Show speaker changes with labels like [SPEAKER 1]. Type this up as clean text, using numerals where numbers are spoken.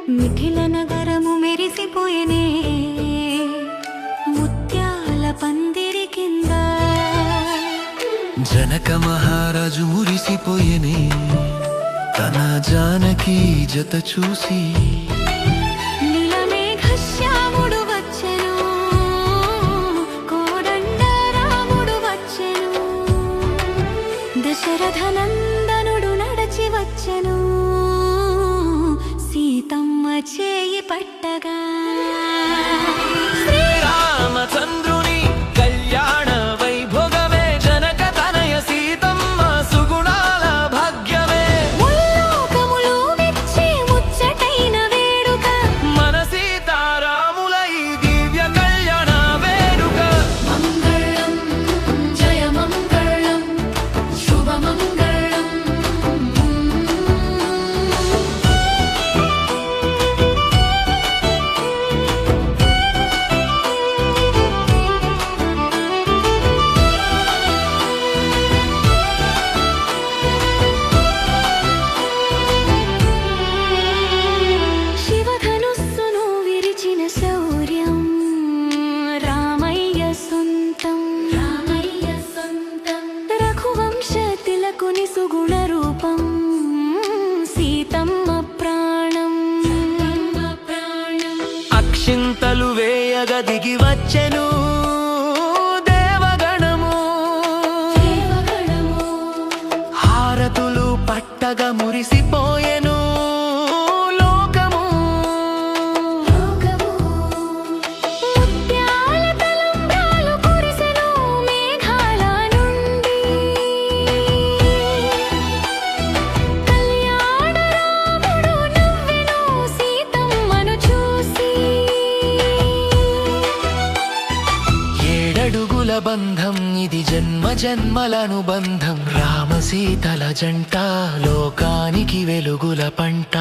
[SPEAKER 1] మిథిల నగరము మెరిసిపోయేనే ముత్యాల పందిరి కింద.
[SPEAKER 2] జనక మహారాజు మురిసిపోయేనే తన జానకి జత చూసి.
[SPEAKER 1] నీలమేఘశ్యాముడు వచ్చెను, కోదండ రాముడు వచ్చెను, దశరథ నందనుడు నడచి వచ్చెను, సీతమ్మ చేయి పట్టగా.
[SPEAKER 2] శ్రీరామచంద్రుని కళ్యాణ వైభోగమే జనక తనయ సీతమ్మ సుగుణాల భాగ్యమే.
[SPEAKER 1] ముల్లోకములు మెచ్చే ముచ్చటైన వేడుక
[SPEAKER 2] మన సీతారాముల ఈ దివ్య కళ్యాణ వేడుక.
[SPEAKER 1] మంగళం జయ మంగళం శుభ మంగళం. శివధనుస్సును విరిచిన శౌర్యం రామయ్య సొంతం, రామయ్య సొంతం. రఘువంశ తిలకుని సుగుణ రూపం సీతమ్మ ప్రాణం, ప్రాణం.
[SPEAKER 2] అక్షింతలు వేయగ దిగి వచ్చెను దేవగణము,
[SPEAKER 1] దేవగణము.
[SPEAKER 2] హారతులు పట్టగ మురిసిపోయెను లోకము.
[SPEAKER 1] లోకము. ముత్యాల తలంబ్రాలు కురిసెను మేఘాల నుండి, కళ్యాణ రాముడు నవ్వెను సీతమ్మను చూసి.
[SPEAKER 2] ఏడడుగుల బంధం ఇది జన్మ జన్మల అనుబంధం. రామ సీతల జంట లోకానికి వెలుగుల పంట.